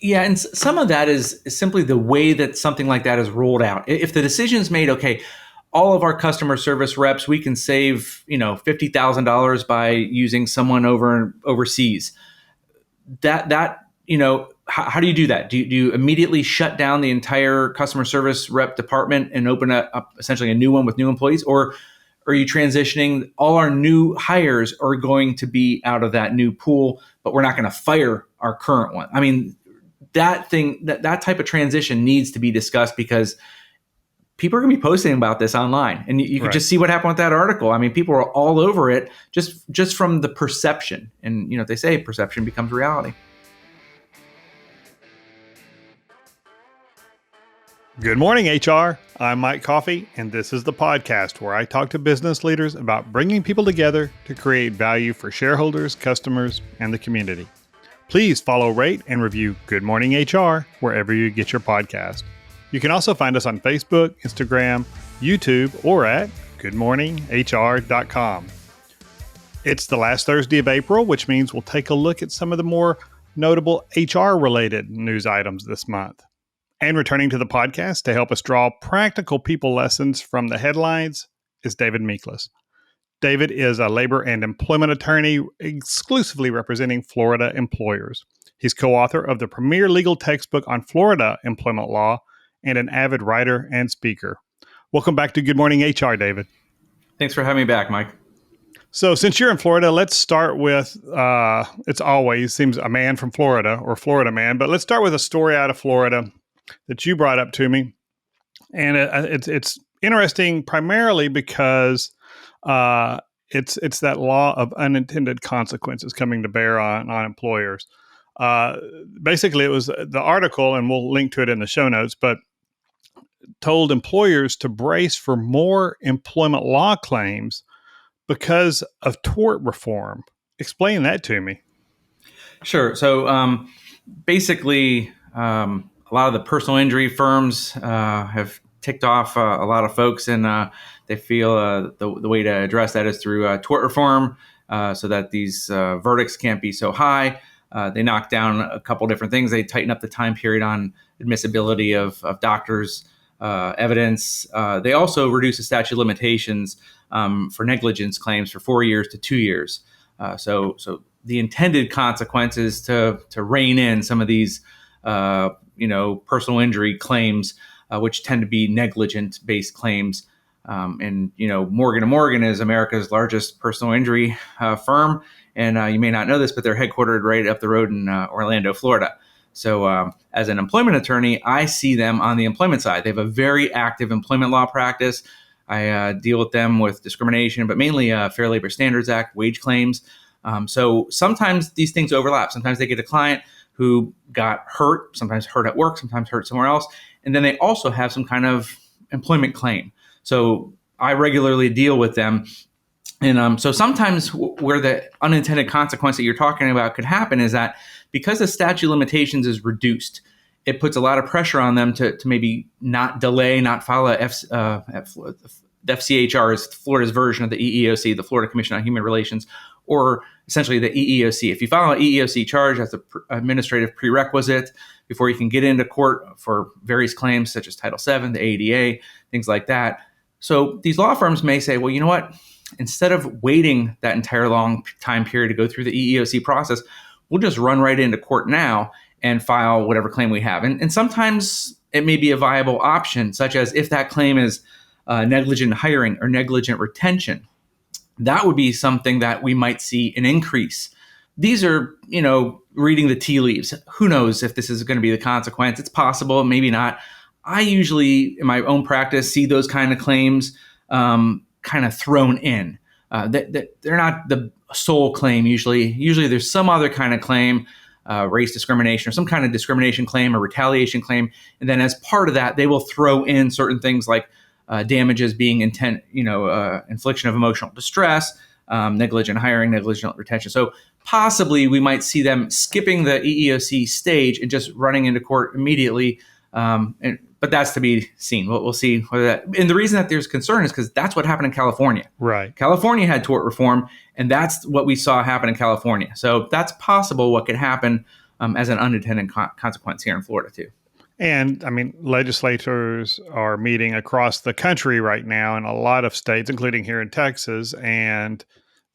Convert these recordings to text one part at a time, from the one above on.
Yeah, and some of that is simply the way that something like that is rolled out. If the decision is made, okay, all of our customer service reps, we can save, $50,000 by using someone overseas. How do you do that? Do you immediately shut down the entire customer service rep department and open up essentially a new one with new employees, or are you transitioning all our new hires are going to be out of that new pool, but we're not going to fire our current one? I mean, that type of transition needs to be discussed because people are going to be posting about this online, and you can Right. just see what happened with that article. I mean, people are all over it just from the perception, and they say perception becomes reality. Good morning, HR. I'm Mike Coffey, and this is the podcast where I talk to business leaders about bringing people together to create value for shareholders, customers, and the community. Please follow, rate, and review Good Morning HR wherever you get your podcast. You can also find us on Facebook, Instagram, YouTube, or at goodmorninghr.com. It's the last Thursday of April, which means we'll take a look at some of the more notable HR-related news items this month. And returning to the podcast to help us draw practical people lessons from the headlines is David Miklas. David is a labor and employment attorney exclusively representing Florida employers. He's co-author of the premier legal textbook on Florida employment law and an avid writer and speaker. Welcome back to Good Morning HR, David. Thanks for having me back, Mike. So since you're in Florida, let's start with, it's always seems a man from Florida or Florida man, but let's start with a story out of Florida that you brought up to me. And it's interesting primarily because it's that law of unintended consequences coming to bear on employers. Basically, it was the article, and we'll link to it in the show notes, but told employers to brace for more employment law claims because of tort reform. Explain that to me. Sure. So basically, a lot of the personal injury firms have ticked off a lot of folks, and they feel the way to address that is through tort reform, so that these verdicts can't be so high. They knock down a couple different things. They tighten up the time period on admissibility of doctors' evidence. They also reduce the statute of limitations for negligence claims for 4 years to 2 years. So the intended consequence is to rein in some of these personal injury claims, which tend to be negligent-based claims. And Morgan & Morgan is America's largest personal injury firm. And you may not know this, but they're headquartered right up the road in Orlando, Florida. So as an employment attorney, I see them on the employment side. They have a very active employment law practice. I deal with them with discrimination, but mainly Fair Labor Standards Act, wage claims. So sometimes these things overlap. Sometimes they get a client who got hurt, sometimes hurt at work, sometimes hurt somewhere else. And then they also have some kind of employment claim. So I regularly deal with them. And so sometimes where the unintended consequence that you're talking about could happen is that because the statute of limitations is reduced, it puts a lot of pressure on them to maybe not delay, not file the FCHR is Florida's version of the EEOC, the Florida Commission on Human Relations, or essentially the EEOC. If you file an EEOC charge, that's an administrative prerequisite before you can get into court for various claims such as Title VII, the ADA, things like that. So these law firms may say, well, you know what? Instead of waiting that entire long time period to go through the EEOC process, we'll just run right into court now and file whatever claim we have. And sometimes it may be a viable option, such as if that claim is negligent hiring or negligent retention. That would be something that we might see an increase. These are, reading the tea leaves. Who knows if this is going to be the consequence? It's possible, maybe not. I usually, in my own practice, see those kind of claims kind of thrown in. They're not the sole claim usually. Usually there's some other kind of claim, race discrimination or some kind of discrimination claim or retaliation claim. And then as part of that, they will throw in certain things like damages being infliction of emotional distress, negligent hiring, negligent retention. So possibly we might see them skipping the EEOC stage and just running into court immediately. But that's to be seen. We'll see whether that. And the reason that there's concern is because that's what happened in California. Right. California had tort reform, and that's what we saw happen in California. So that's possible what could happen as an unintended consequence here in Florida too. And I mean, legislators are meeting across the country right now in a lot of states, including here in Texas. And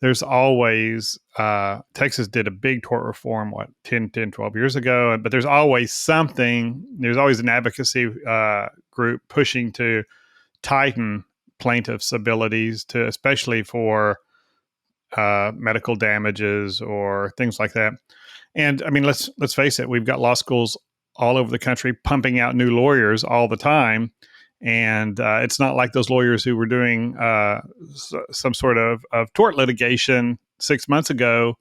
there's always, Texas did a big tort reform, 12 years ago. But there's always something, there's always an advocacy group pushing to tighten plaintiffs' abilities to, especially for medical damages or things like that. And I mean, let's face it, we've got law schools all over the country pumping out new lawyers all the time. And it's not like those lawyers who were doing some sort of tort litigation 6 months ago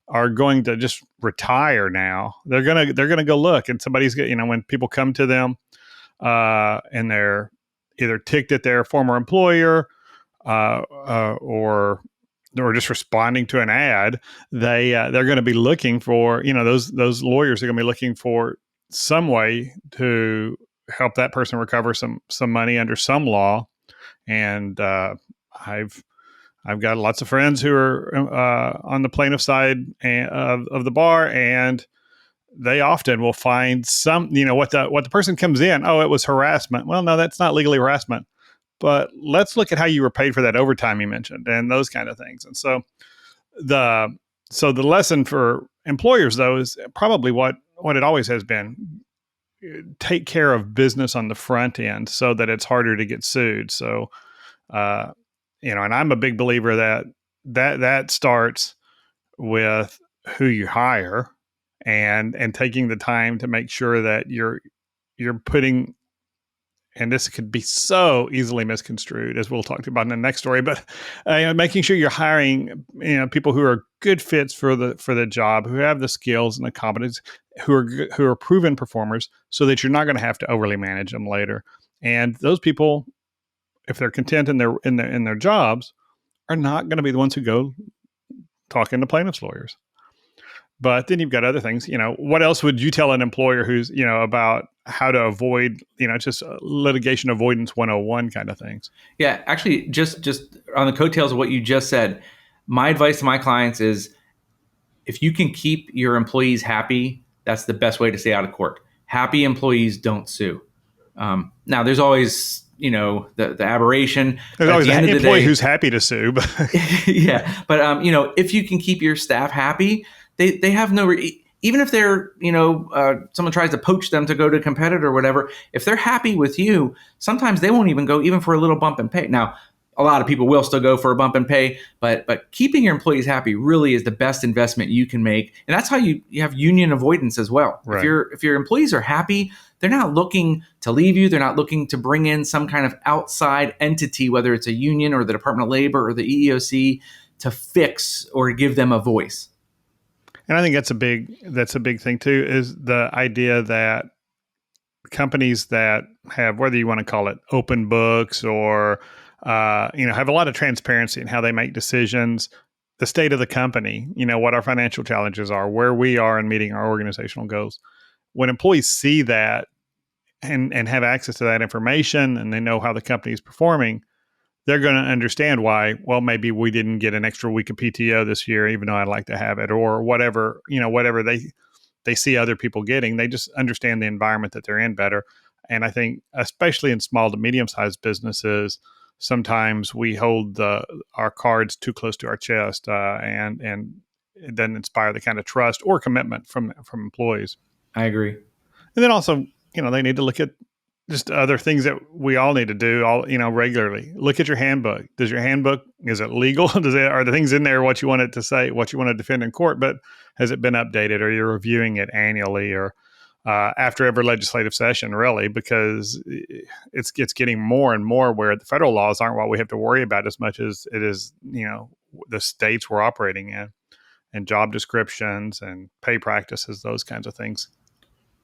are going to just retire now. They're gonna go look, and somebody's when people come to them and they're either ticked at their former employer or just responding to an ad, they're going to be looking for those lawyers are going to be looking for some way to help that person recover some money under some law. And I've got lots of friends who are on the plaintiff side of the bar, and they often will find some, what the person comes in. Oh, it was harassment. Well, no, that's not legally harassment. But let's look at how you were paid for that overtime you mentioned and those kind of things. And so the lesson for employers, though, is probably what it always has been. Take care of business on the front end so that it's harder to get sued. So, and I'm a big believer that starts with who you hire and taking the time to make sure that you're putting, and this could be so easily misconstrued, as we'll talk about in the next story, but making sure you're hiring people who are good fits for the job, who have the skills and the competence, who are proven performers, so that you're not going to have to overly manage them later. And those people, if they're content in their jobs, are not going to be the ones who go talking to plaintiffs' lawyers. But then you've got other things. What else would you tell an employer who's, about how to avoid, just litigation avoidance 101 kind of things? Yeah, actually, just on the coattails of what you just said, my advice to my clients is if you can keep your employees happy, that's the best way to stay out of court. Happy employees don't sue. Now, there's always, the aberration. There's always an employee who's happy to sue. But yeah, but if you can keep your staff happy, they have even if they're, someone tries to poach them to go to a competitor or whatever, if they're happy with you, sometimes they won't even go even for a little bump in pay. Now, a lot of people will still go for a bump in pay, but keeping your employees happy really is the best investment you can make. And that's how you have union avoidance as well. Right. If your employees are happy, they're not looking to leave you. They're not looking to bring in some kind of outside entity, whether it's a union or the Department of Labor or the EEOC, to fix or give them a voice. And I think that's a big thing too, is the idea that companies that have, whether you want to call it open books or, have a lot of transparency in how they make decisions, the state of the company, what our financial challenges are, where we are in meeting our organizational goals. When employees see that and have access to that information, and they know how the company is performing, they're going to understand why, well, maybe we didn't get an extra week of PTO this year, even though I'd like to have it, or whatever they see other people getting. They just understand the environment that they're in better. And I think, especially in small to medium-sized businesses, sometimes we hold our cards too close to our chest, and it doesn't inspire the kind of trust or commitment from employees. I agree. And then also, they need to look at just other things that we all need to do regularly. Look at your handbook. Is it legal? Are the things in there what you want it to say, what you want to defend in court, but has it been updated? Or you're reviewing it annually or after every legislative session, really, because it's getting more and more where the federal laws aren't what we have to worry about as much as it is, the states we're operating in, and job descriptions and pay practices, those kinds of things.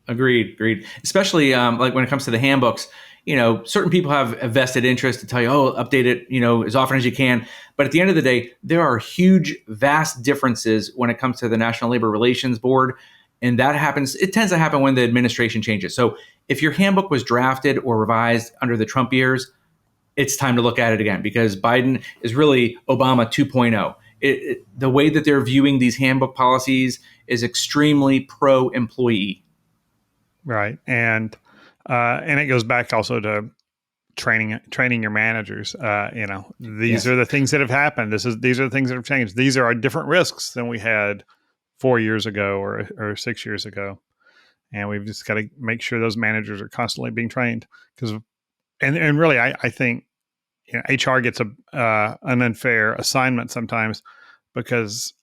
Agreed. Especially like when it comes to the handbooks, certain people have a vested interest to tell you, update it, as often as you can. But at the end of the day, there are huge, vast differences when it comes to the National Labor Relations Board. And it tends to happen when the administration changes. So if your handbook was drafted or revised under the Trump years, it's time to look at it again, because Biden is really Obama 2.0. the way that they're viewing these handbook policies is extremely pro-employee. Right. And it goes back also to training your managers. These Yes. are the things that have happened. These are the things that have changed. These are our different risks than we had 4 years ago or 6 years ago. And we've just got to make sure those managers are constantly being trained and really, I think HR gets an unfair assignment sometimes because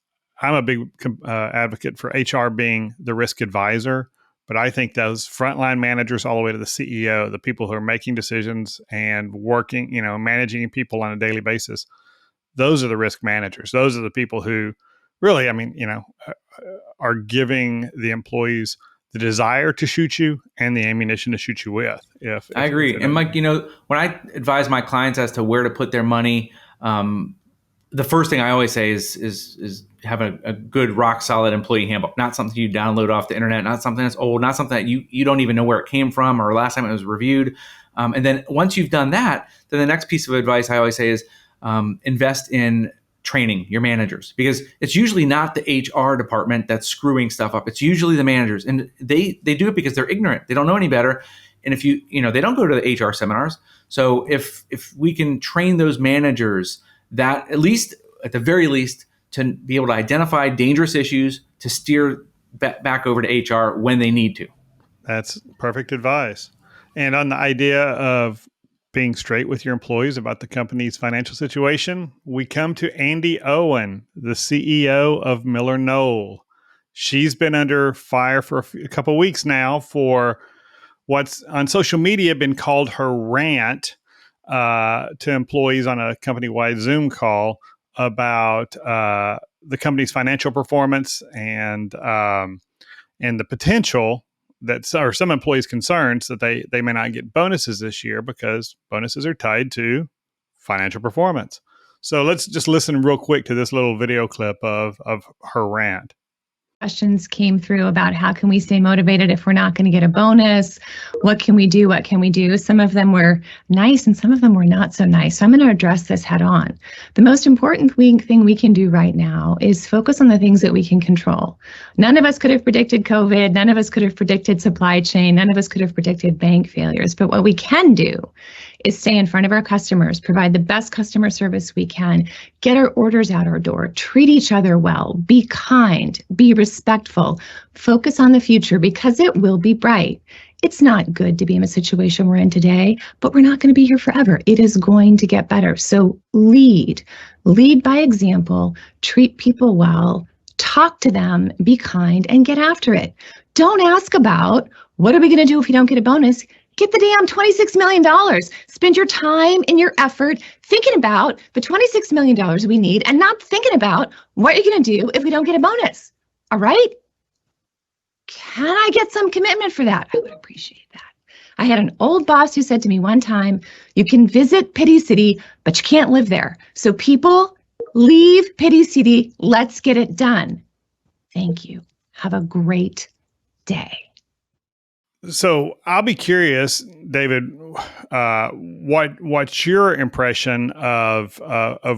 I'm a big advocate for HR being the risk advisor. But I think those frontline managers all the way to the CEO, the people who are making decisions and working, managing people on a daily basis, those are the risk managers. Those are the people who really, are giving the employees the desire to shoot you and the ammunition to shoot you with. I agree. And Mike, when I advise my clients as to where to put their money, the first thing I always say is have a good rock solid employee handbook, not something you download off the internet, not something that's old, not something that you don't even know where it came from or last time it was reviewed. And then once you've done that, then the next piece of advice I always say is invest in training your managers, because it's usually not the HR department that's screwing stuff up. It's usually the managers, and they do it because they're ignorant. They don't know any better. And if they don't go to the HR seminars. So if we can train those managers that at the very least, to be able to identify dangerous issues, to steer back over to HR when they need to. That's perfect advice. And on the idea of being straight with your employees about the company's financial situation, we come to Andi Owen, the CEO of MillerKnoll. She's been under fire for a couple of weeks now for what's on social media been called her rant to employees on a company-wide Zoom call about the company's financial performance and the potential that some employees' concerns that they may not get bonuses this year because bonuses are tied to financial performance. So let's just listen real quick to this little video clip of her rant. Questions came through about how can we stay motivated if we're not going to get a bonus? What can we do? What can we do? Some of them were nice and some of them were not so nice. So I'm going to address this head on. The most important thing we can do right now is focus on the things that we can control. None of us could have predicted COVID. None of us could have predicted supply chain. None of us could have predicted bank failures. But what we can do is stay in front of our customers, provide the best customer service we can, get our orders out our door, treat each other well, be kind, be respectful, focus on the future because it will be bright. It's not good to be in a situation we're in today, but we're not going to be here forever. It is going to get better. So lead by example, treat people well, talk to them, be kind, and get after it. Don't ask about what are we going to do if we don't get a bonus. Get the damn $26 million. Spend your time and your effort thinking about the $26 million we need and not thinking about what you're going to do if we don't get a bonus. All right? Can I get some commitment for that? I would appreciate that. I had an old boss who said to me one time, you can visit Pity City, but you can't live there. So people, leave Pity City. Let's get it done. Thank you. Have a great day. So I'll be curious, David, what's your impression of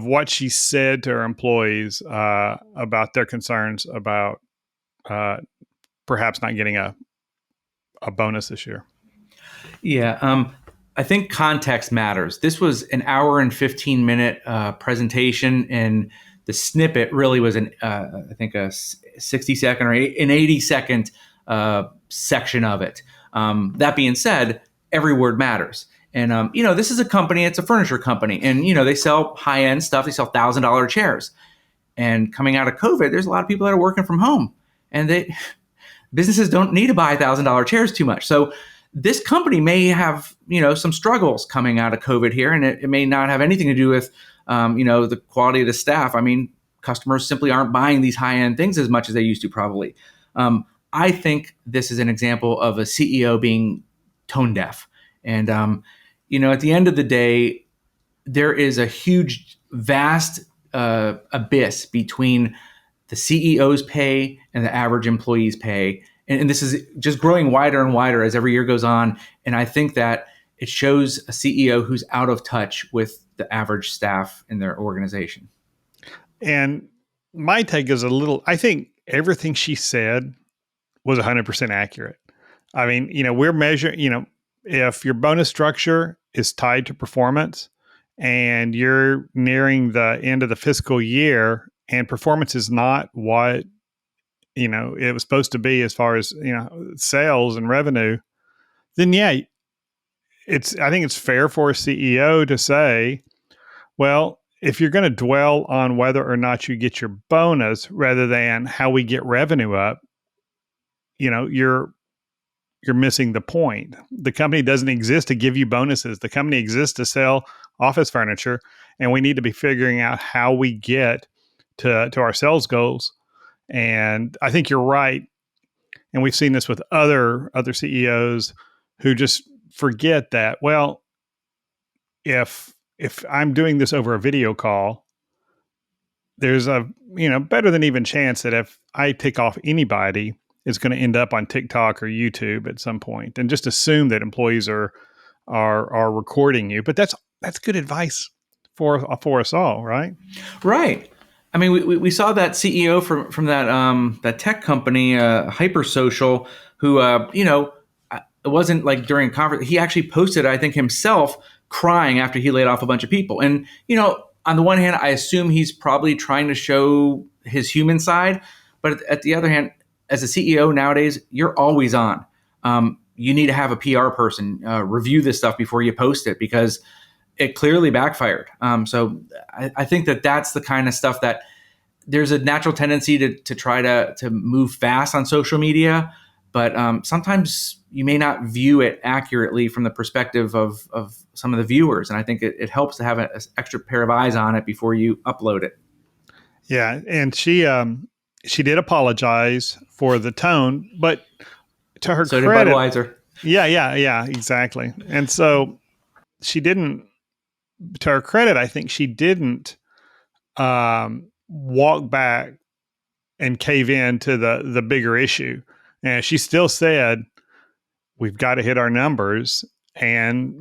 what she said to her employees about their concerns about perhaps not getting a bonus this year? Yeah, I think context matters. This was an hour and 15-minute presentation, and the snippet really was I think a 60-second or an 80-second section of it. That being said, every word matters. And, this is a company, it's a furniture company, and, they sell high-end stuff. They sell $1,000 chairs. And coming out of COVID, there's a lot of people that are working from home, and businesses don't need to buy $1,000 chairs too much. So this company may have, some struggles coming out of COVID here, and it may not have anything to do with, the quality of the staff. I mean, customers simply aren't buying these high-end things as much as they used to probably. I think this is an example of a CEO being tone deaf. And, at the end of the day, there is a huge, vast abyss between the CEO's pay and the average employee's pay. And this is just growing wider and wider as every year goes on. And I think that it shows a CEO who's out of touch with the average staff in their organization. And my take is I think everything she said was 100% accurate. I mean, we're measuring, if your bonus structure is tied to performance and you're nearing the end of the fiscal year and performance is not what, it was supposed to be as far as, sales and revenue, then yeah, I think it's fair for a CEO to say, well, if you're going to dwell on whether or not you get your bonus rather than how we get revenue up, you're missing the point. The company doesn't exist to give you bonuses. The company exists to sell office furniture, and we need to be figuring out how we get to our sales goals. And I think you're right. And we've seen this with other CEOs who just forget that, well, if I'm doing this over a video call, there's a, better than even chance that if I tick off anybody, it's going to end up on TikTok or YouTube at some point, and just assume that employees are recording you. But that's good advice for us all, right? Right. I mean, we saw that CEO from that tech company, Hypersocial, who it wasn't like during a conference. He actually posted, I think, himself crying after he laid off a bunch of people. And on the one hand, I assume he's probably trying to show his human side, but at the other hand, as a CEO nowadays, you're always on. You need to have a PR person review this stuff before you post it, because it clearly backfired. So I think that's the kind of stuff that there's a natural tendency to try to move fast on social media, but sometimes you may not view it accurately from the perspective of some of the viewers. And I think it helps to have an extra pair of eyes on it before you upload it. Yeah. And she did apologize for the tone, but to her so credit, did Budweiser. Yeah, exactly. And so she didn't, to her credit, I think she didn't walk back and cave in to the bigger issue. And she still said, we've got to hit our numbers, and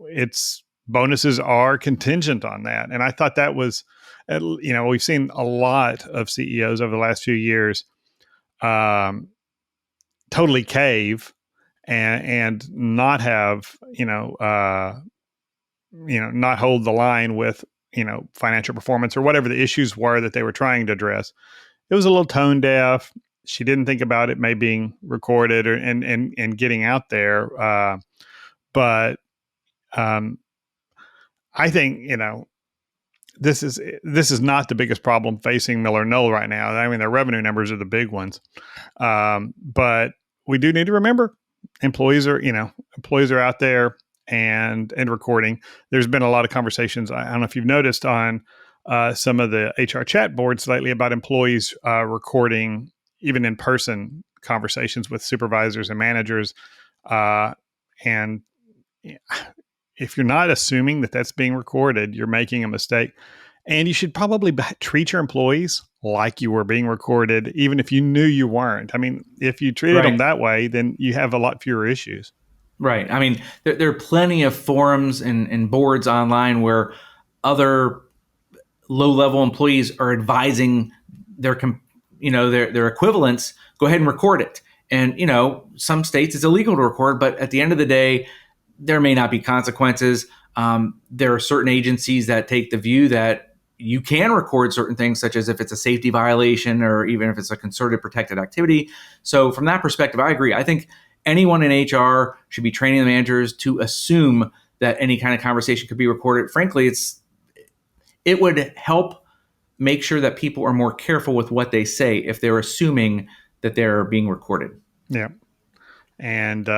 it's bonuses are contingent on that. And I thought that was, we've seen a lot of CEOs over the last few years totally cave and not have, not hold the line with, financial performance or whatever the issues were that they were trying to address. It was a little tone deaf. She didn't think about it may being recorded and getting out there. But I think, this is not the biggest problem facing MillerKnoll right now. I mean, their revenue numbers are the big ones. But we do need to remember employees are out there and recording. There's been a lot of conversations. I don't know if you've noticed on some of the HR chat boards lately about employees recording even in-person conversations with supervisors and managers. And if you're not assuming that that's being recorded, you're making a mistake. And you should probably treat your employees like you were being recorded, even if you knew you weren't. I mean, if you treated them that way, then you have a lot fewer issues. Right. I mean, there are plenty of forums and boards online where other low-level employees are advising their equivalents, go ahead and record it. And, some states it's illegal to record, but at the end of the day, there may not be consequences. There are certain agencies that take the view that you can record certain things, such as if it's a safety violation or even if it's a concerted protected activity. So from that perspective, I agree. I think anyone in HR should be training the managers to assume that any kind of conversation could be recorded. Frankly, it would help make sure that people are more careful with what they say if they're assuming that they're being recorded. Yeah. And,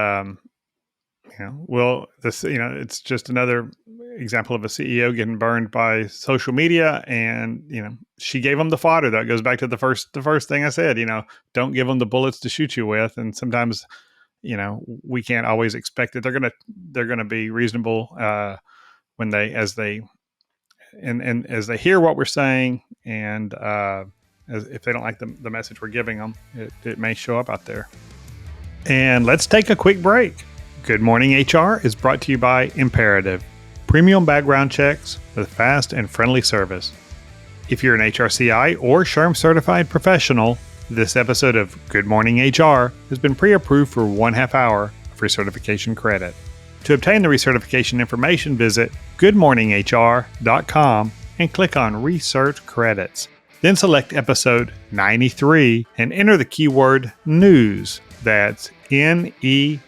it's just another example of a CEO getting burned by social media. And, she gave them the fodder. That goes back to the first thing I said, don't give them the bullets to shoot you with. And sometimes, we can't always expect that they're going to be reasonable as they hear what we're saying, and if they don't like the message we're giving them, it may show up out there. And let's take a quick break. Good Morning HR is brought to you by Imperative, premium background checks with fast and friendly service. If you're an HRCI or SHRM certified professional, this episode of Good Morning HR has been pre-approved for 1/2 hour of recertification credit. To obtain the recertification information, visit goodmorninghr.com and click on Recert Credits. Then select episode 93 and enter the keyword news. That's NEWS.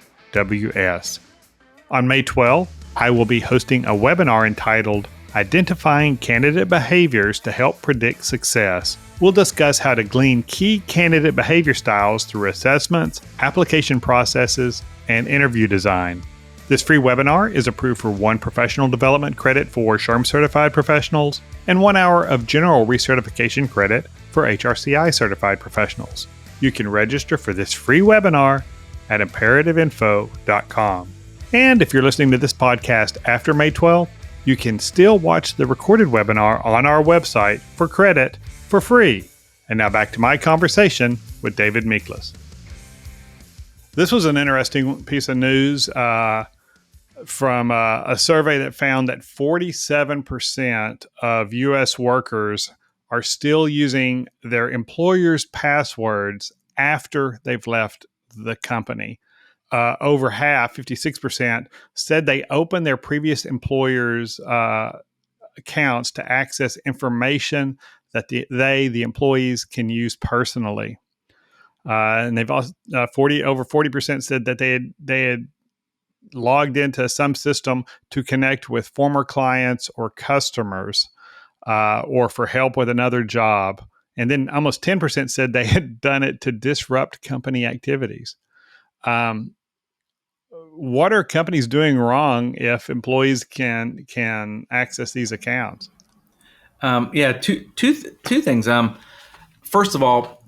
On May 12th, I will be hosting a webinar entitled Identifying Candidate Behaviors to Help Predict Success. We'll discuss how to glean key candidate behavior styles through assessments, application processes, and interview design. This free webinar is approved for 1 professional development credit for SHRM certified professionals and 1 hour of general recertification credit for HRCI certified professionals. You can register for this free webinar at imperativeinfo.com. And if you're listening to this podcast after May 12th, you can still watch the recorded webinar on our website for credit for free. And now back to my conversation with David Miklas. This was an interesting piece of news from a survey that found that 47% of U.S. workers are still using their employer's passwords after they've left the company. Over half, 56%, said they opened their previous employer's accounts to access information that the employees can use personally. And they've also over 40% said that they had logged into some system to connect with former clients or customers, or for help with another job. And then almost 10% said they had done it to disrupt company activities. What are companies doing wrong if employees can access these accounts? Two things. First of all,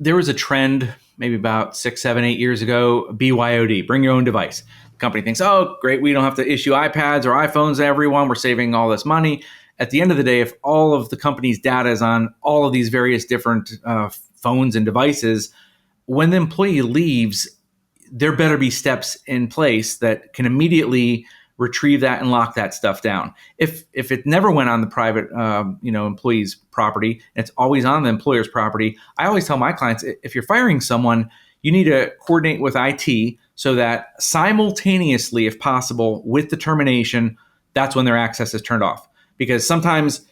there was a trend maybe about 6, 7, 8 years ago, BYOD, bring your own device. The company thinks, oh, great, we don't have to issue iPads or iPhones to everyone. We're saving all this money. At the end of the day, if all of the company's data is on all of these various different phones and devices, when the employee leaves, there better be steps in place that can immediately retrieve that and lock that stuff down. If it never went on the private, employee's property, and it's always on the employer's property, I always tell my clients, if you're firing someone, you need to coordinate with IT so that simultaneously, if possible, with the termination, that's when their access is turned off. Because sometimes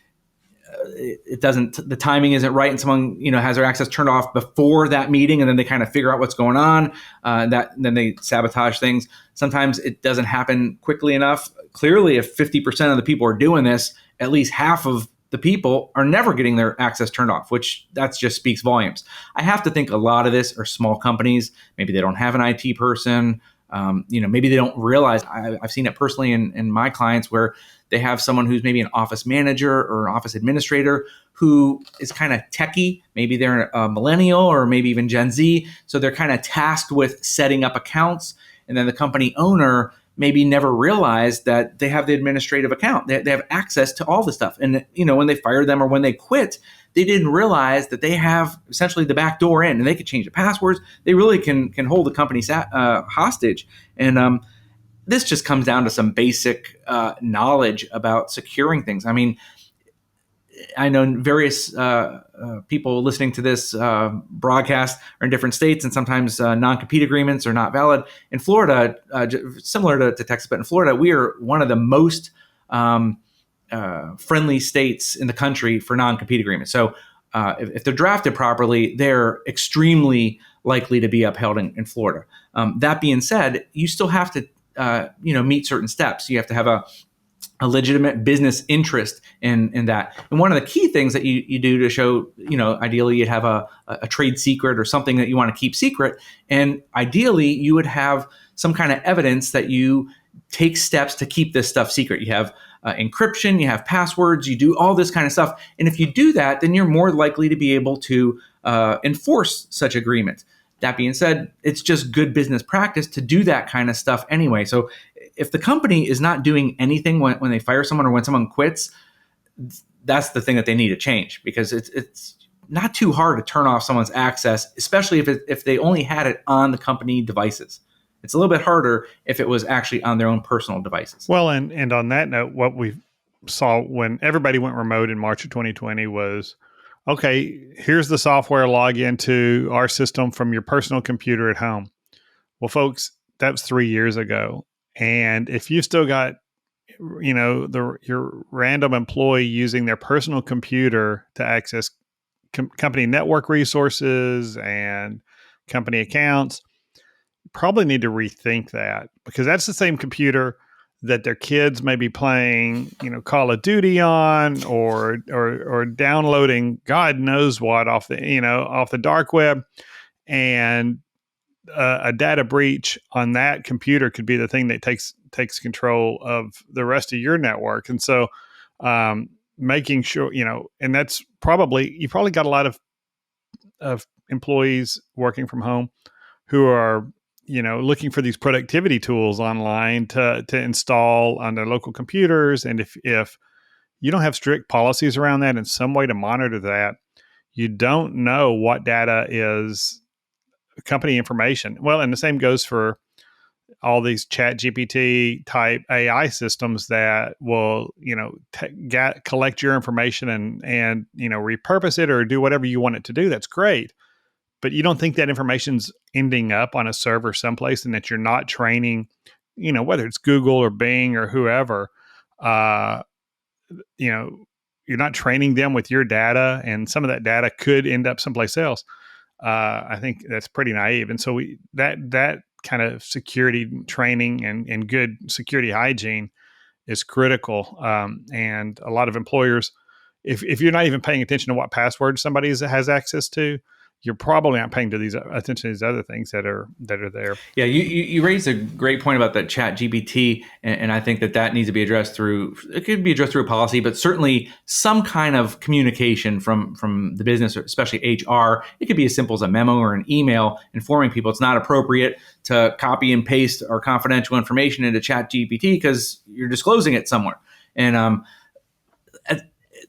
the timing isn't right, and someone has their access turned off before that meeting, and then they kind of figure out what's going on. Then they sabotage things. Sometimes it doesn't happen quickly enough. Clearly, if 50% of the people are doing this, at least half of the people are never getting their access turned off, which that just speaks volumes. I have to think a lot of this are small companies. Maybe they don't have an IT person. Maybe they don't realize. I've seen it personally in my clients where they have someone who's maybe an office manager or an office administrator who is kind of techie. Maybe they're a millennial or maybe even Gen Z. So they're kind of tasked with setting up accounts. And then the company owner maybe never realized that they have the administrative account. They have access to all the stuff. And, when they fire them or when they quit, they didn't realize that they have essentially the back door in, and they could change the passwords. They really can hold the company hostage. And this just comes down to some basic knowledge about securing things. I mean, I know various people listening to this broadcast are in different states, and sometimes non-compete agreements are not valid. In Florida, similar to Texas, but in Florida, we are one of the most friendly states in the country for non-compete agreements. So if they're drafted properly, they're extremely likely to be upheld in Florida. That being said, you still have to meet certain steps. You have to have a legitimate business interest in that. And one of the key things that you do to show, ideally you'd have a trade secret or something that you want to keep secret. And ideally you would have some kind of evidence that you take steps to keep this stuff secret. You have encryption, you have passwords, you do all this kind of stuff. And if you do that, then you're more likely to be able to enforce such agreements. That being said, it's just good business practice to do that kind of stuff anyway. So if the company is not doing anything when they fire someone or when someone quits, that's the thing that they need to change, because it's not too hard to turn off someone's access, especially if they only had it on the company devices. It's a little bit harder if it was actually on their own personal devices. Well, and on that note, what we've saw when everybody went remote in March of 2020 was, okay, here's the software log into our system from your personal computer at home. Well, folks, that was 3 years ago. And if you still got, your random employee using their personal computer to access company network resources and company accounts, probably need to rethink that, because that's the same computer that their kids may be playing, Call of Duty on, or downloading God knows what off the dark web. And a data breach on that computer could be the thing that takes control of the rest of your network. And so, making sure, and that's you probably got a lot of employees working from home who are, looking for these productivity tools online to install on their local computers. And if you don't have strict policies around that and some way to monitor that, you don't know what data is company information. Well, and the same goes for all these chat GPT type AI systems that will, collect your information and, repurpose it or do whatever you want it to do. That's great. But you don't think that information's ending up on a server someplace, and that you're not training, whether it's Google or Bing or whoever, uh, you're not training them with your data, and some of that data could end up someplace else. I think that's pretty naive. And so that kind of security training and good security hygiene is critical. And a lot of employers, if you're not even paying attention to what passwords somebody has access to, you're probably not paying attention to these other things that are there. Yeah, you raised a great point about that chat GPT, and I think that needs to be addressed through, it could be addressed through a policy, but certainly some kind of communication from the business, especially HR. It could be as simple as a memo or an email informing people it's not appropriate to copy and paste our confidential information into chat GPT because you're disclosing it somewhere. And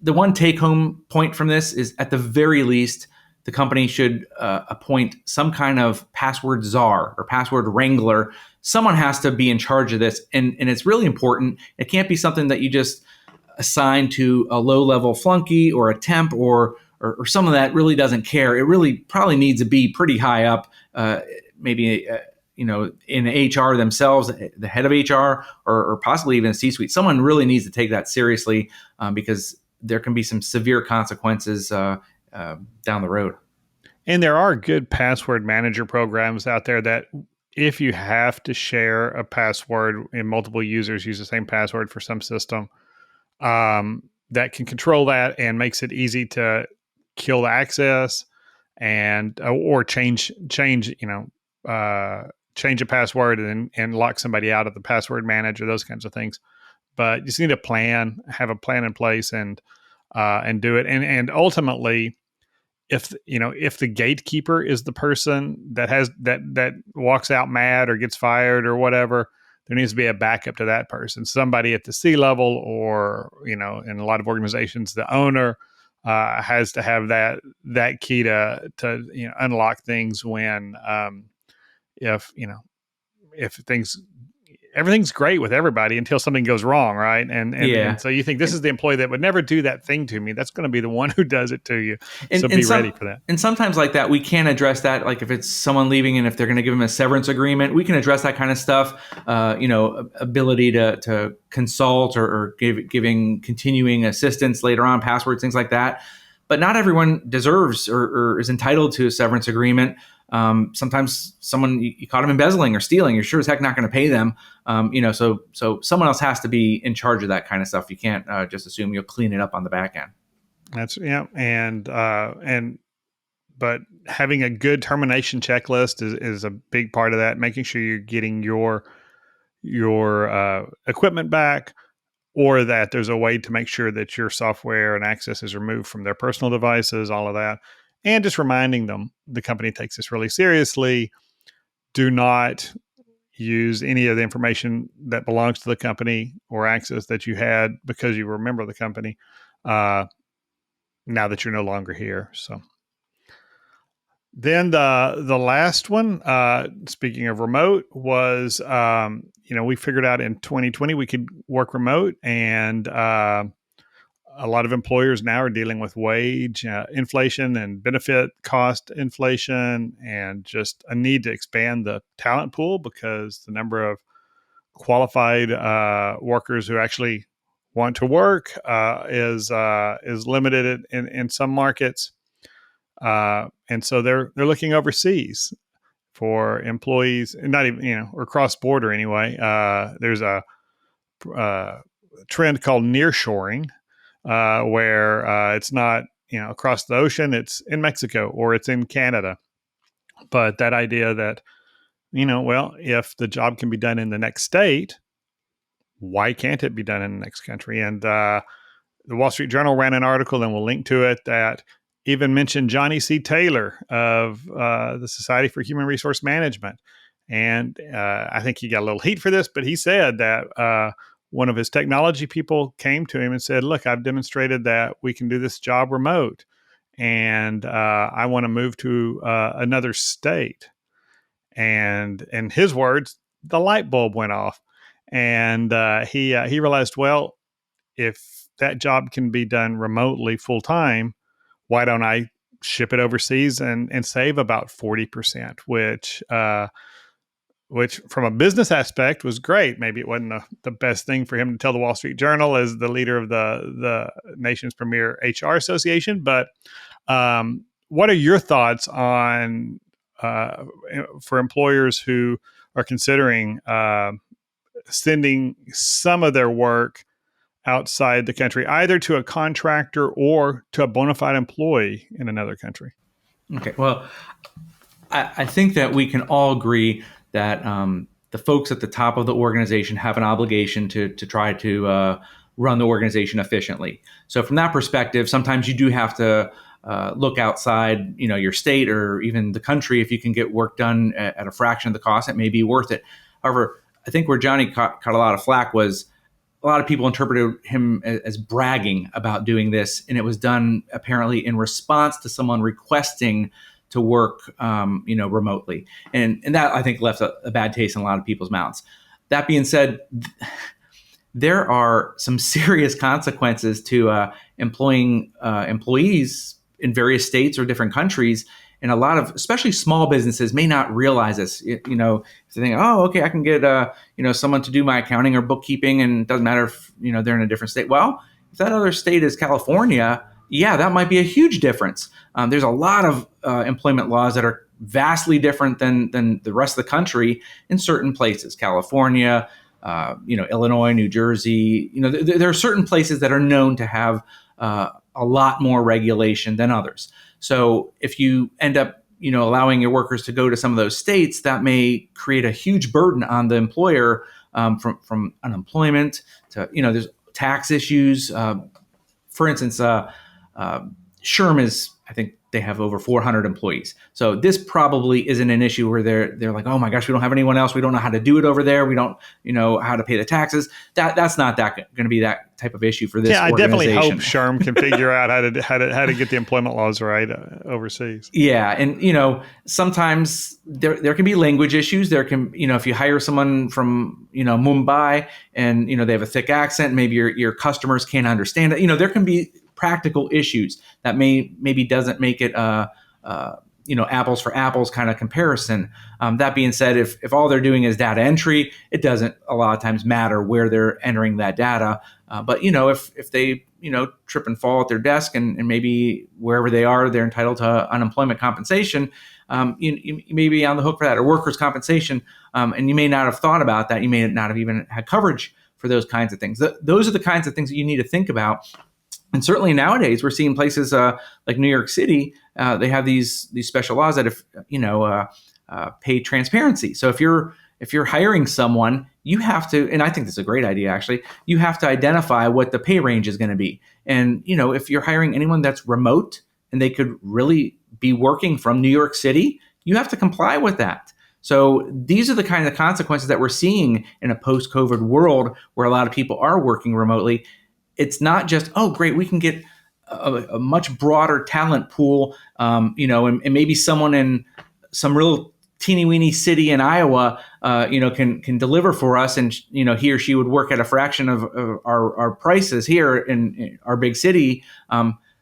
the one take-home point from this is, at the very least, the company should appoint some kind of password czar or password wrangler. Someone has to be in charge of this. And it's really important. It can't be something that you just assign to a low-level flunky or a temp or someone that really doesn't care. It really probably needs to be pretty high up, maybe in HR themselves, the head of HR, or possibly even a C-suite. Someone really needs to take that seriously, because there can be some severe consequences down the road. And there are good password manager programs out there that, if you have to share a password and multiple users use the same password for some system, that can control that and makes it easy to kill the access and or change a password and lock somebody out of the password manager, those kinds of things. But you just need have a plan in place and do it. And ultimately, if the gatekeeper is the person that walks out mad or gets fired or whatever, there needs to be a backup to that person. Somebody at the C level, or in a lot of organizations, the owner has to have that key to unlock things when if everything's great with everybody until something goes wrong, right? And so you think, this is the employee that would never do that thing to me. That's going to be the one who does it to you. So be ready for that. And sometimes like that, we can address that. Like if it's someone leaving and if they're going to give them a severance agreement, we can address that kind of stuff. Ability to consult or giving continuing assistance later on, passwords, things like that. But not everyone deserves or is entitled to a severance agreement. Sometimes someone, you caught them embezzling or stealing, you're sure as heck not going to pay them. So someone else has to be in charge of that kind of stuff. You can't just assume you'll clean it up on the back end. But having a good termination checklist is a big part of that. Making sure you're getting your equipment back, or that there's a way to make sure that your software and access is removed from their personal devices, all of that. And just reminding them the company takes this really seriously. Do not use any of the information that belongs to the company or access that you had because you remember the company now that you're no longer here. So Then the last one, speaking of remote, was we figured out in 2020 we could work remote, and a lot of employers now are dealing with wage inflation and benefit cost inflation, and just a need to expand the talent pool because the number of qualified workers who actually want to work is limited in some markets. And so they're looking overseas for employees, not even or cross border anyway. There's a trend called nearshoring, where it's not across the ocean; it's in Mexico or it's in Canada. But that idea that well, if the job can be done in the next state, why can't it be done in the next country? And the Wall Street Journal ran an article, and we'll link to it, that even mentioned Johnny C. Taylor of the Society for Human Resource Management. And I think he got a little heat for this, but he said that one of his technology people came to him and said, look, I've demonstrated that we can do this job remote, and I want to move to another state. And in his words, the light bulb went off. And he realized, well, if that job can be done remotely full time, why don't I ship it overseas and save about 40%, which from a business aspect was great. Maybe it wasn't the best thing for him to tell the Wall Street Journal as the leader of the nation's premier HR association. But what are your thoughts on for employers who are considering sending some of their work outside the country, either to a contractor or to a bona fide employee in another country? Okay, well, I think that we can all agree that the folks at the top of the organization have an obligation to try to run the organization efficiently. So from that perspective, sometimes you do have to look outside, your state or even the country. If you can get work done at a fraction of the cost, it may be worth it. However, I think where Johnny caught a lot of flack was a lot of people interpreted him as bragging about doing this, and it was done apparently in response to someone requesting to work, remotely, and that I think left a bad taste in a lot of people's mouths. That being said, there are some serious consequences to employing employees in various states or different countries. And a lot of, especially small businesses, may not realize this. If they think, oh, okay, I can get someone to do my accounting or bookkeeping, and it doesn't matter if they're in a different state. Well, if that other state is California, yeah, that might be a huge difference. There's a lot of employment laws that are vastly different than the rest of the country in certain places. California, Illinois, New Jersey. There are certain places that are known to have a lot more regulation than others. So if you end up, allowing your workers to go to some of those states, that may create a huge burden on the employer, from unemployment to, there's tax issues. For instance, SHRM is, I think they have over 400 employees. So this probably isn't an issue where they're like, oh my gosh, we don't have anyone else. We don't know how to do it over there. We don't, how to pay the taxes. That's not going to be that type of issue for this. Yeah, I organization. definitely hope SHRM can figure out how to get the employment laws right overseas. Yeah, and sometimes there can be language issues. There can, if you hire someone from Mumbai and they have a thick accent, maybe your customers can't understand it. There can be practical issues that maybe doesn't make it apples for apples kind of comparison. That being said, if all they're doing is data entry, it doesn't a lot of times matter where they're entering that data. But if they trip and fall at their desk and maybe wherever they are, they're entitled to unemployment compensation, you may be on the hook for that, or workers' compensation, and you may not have thought about that. You may not have even had coverage for those kinds of things. Those are the kinds of things that you need to think about. And certainly nowadays, we're seeing places like New York City. They have these special laws that pay transparency. So if you're hiring someone, you have to, and I think this is a great idea actually, you have to identify what the pay range is going to be. And if you're hiring anyone that's remote and they could really be working from New York City, you have to comply with that. So these are the kind of consequences that we're seeing in a post-COVID world where a lot of people are working remotely. It's not just, oh, great, we can get a much broader talent pool, and maybe someone in some real teeny weeny city in Iowa, can deliver for us, and he or she would work at a fraction of our prices here in our big city.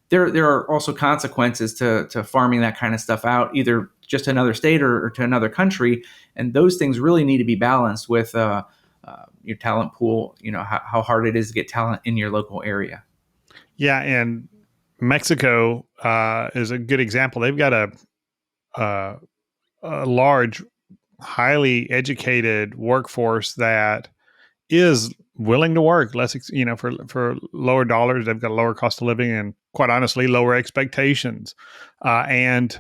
There are also consequences to farming that kind of stuff out, either just to another state or to another country, and those things really need to be balanced with your talent pool. How hard it is to get talent in your local area. Yeah, and Mexico is a good example. They've got a large, highly educated workforce that is willing to work less, for lower dollars. They've got a lower cost of living and, quite honestly, lower expectations. And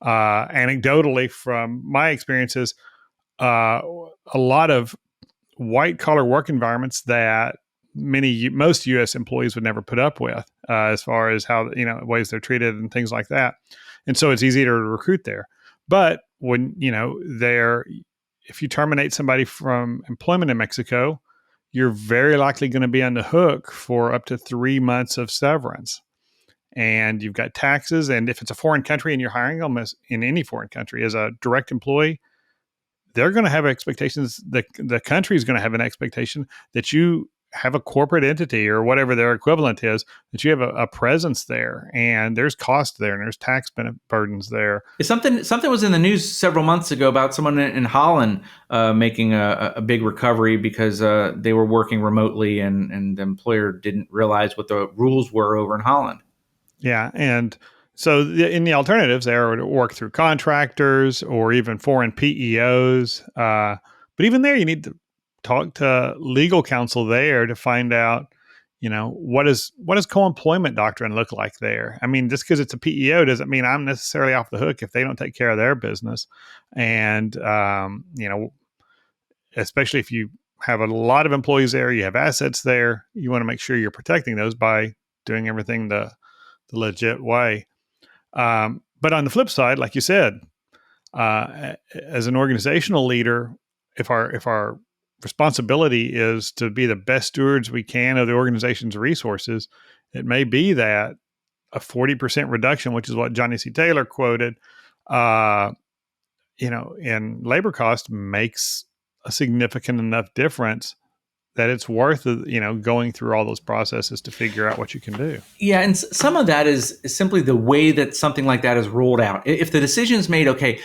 anecdotally, from my experiences, a lot of white collar work environments that most U.S. employees would never put up with, as far as how ways they're treated and things like that. And so it's easier to recruit there. But when if you terminate somebody from employment in Mexico, you're very likely going to be on the hook for up to 3 months of severance. And you've got taxes. And if it's a foreign country and you're hiring them in any foreign country as a direct employee, they're going to have expectations. The country is going to have an expectation that you have a corporate entity or whatever their equivalent is, that you have a presence there, and there's cost there, and there's tax burdens there. Something was in the news several months ago about someone in Holland making a big recovery because they were working remotely, and the employer didn't realize what the rules were over in Holland. Yeah, and so in the alternatives there are to work through contractors or even foreign PEOs. But even there, you need to talk to legal counsel there to find out, what does co-employment doctrine look like there? I mean, just because it's a PEO doesn't mean I'm necessarily off the hook if they don't take care of their business. And, especially if you have a lot of employees there, you have assets there, you want to make sure you're protecting those by doing everything the legit way. But on the flip side, like you said, as an organizational leader, if our responsibility is to be the best stewards we can of the organization's resources, it may be that a 40% reduction, which is what Johnny C. Taylor quoted, in labor cost makes a significant enough difference that it's worth, going through all those processes to figure out what you can do. Yeah, and some of that is simply the way that something like that is rolled out. If the decision is made, okay,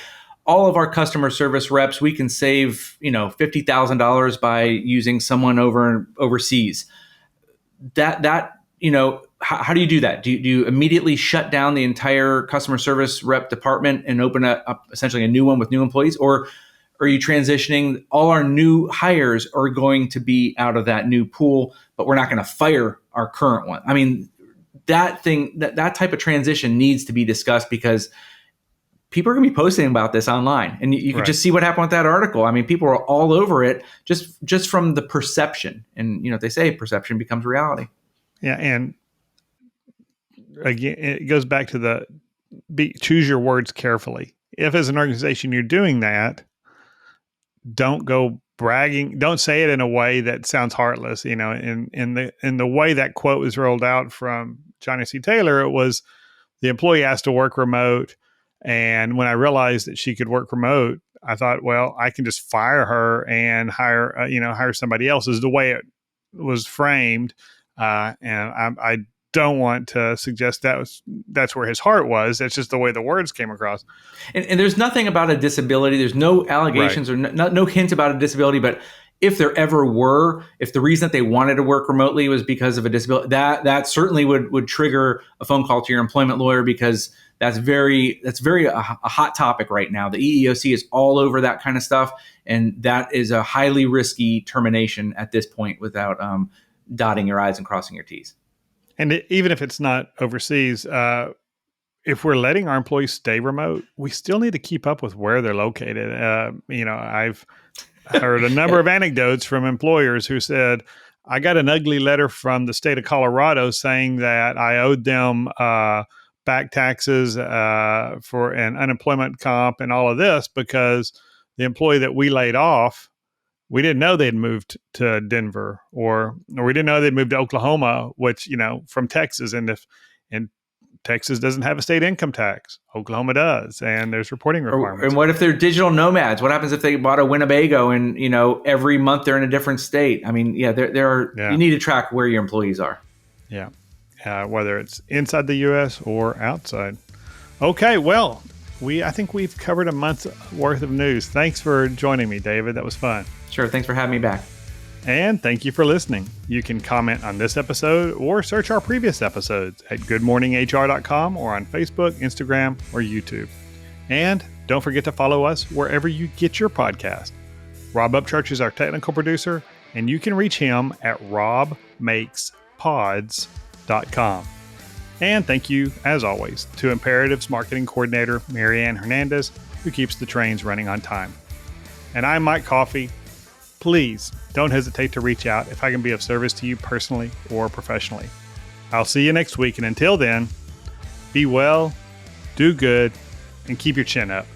all of our customer service reps, we can save, $50,000 by using someone overseas. How do you do that? Do you immediately shut down the entire customer service rep department and open up essentially a new one with new employees, or are you transitioning? All our new hires are going to be out of that new pool, but we're not going to fire our current one. I mean, that type of transition needs to be discussed, because people are going to be posting about this online, and you can just see what happened with that article. I mean, people are all over it just from the perception, and they say perception becomes reality. Yeah, and again, it goes back to choose your words carefully. If as an organization you're doing that, don't go bragging. Don't say it in a way that sounds heartless. In the way that quote was rolled out from Johnny C. Taylor, it was the employee asked to work remote, and when I realized that she could work remote, I thought, well, I can just fire her and hire somebody else. Is the way it was framed, and I don't want to suggest that's where his heart was. That's just the way the words came across. And there's nothing about a disability. There's no allegations or no hint about a disability. But if there ever were, if the reason that they wanted to work remotely was because of a disability, that certainly would trigger a phone call to your employment lawyer, because that's very a hot topic right now. The EEOC is all over that kind of stuff, and that is a highly risky termination at this point without dotting your I's and crossing your T's. And even if it's not overseas, if we're letting our employees stay remote, we still need to keep up with where they're located. I've heard a number of anecdotes from employers who said, I got an ugly letter from the state of Colorado saying that I owed them back taxes for an unemployment comp and all of this, because the employee that we laid off, we didn't know they'd moved to Denver, or we didn't know they'd moved to Oklahoma, which, from Texas. And And Texas doesn't have a state income tax. Oklahoma does, and there's reporting requirements. And what if they're digital nomads? What happens if they bought a Winnebago and every month they're in a different state? I mean, there are. You need to track where your employees are. Yeah, whether it's inside the U.S. or outside. Okay, well, I think we've covered a month's worth of news. Thanks for joining me, David. That was fun. Sure. Thanks for having me back. And thank you for listening. You can comment on this episode or search our previous episodes at goodmorninghr.com or on Facebook, Instagram, or YouTube. And don't forget to follow us wherever you get your podcast. Rob Upchurch is our technical producer, and you can reach him at robmakespods.com. And thank you, as always, to Imperative's marketing coordinator, Marianne Hernandez, who keeps the trains running on time. And I'm Mike Coffey. Please don't hesitate to reach out if I can be of service to you personally or professionally. I'll see you next week, and until then, be well, do good, and keep your chin up.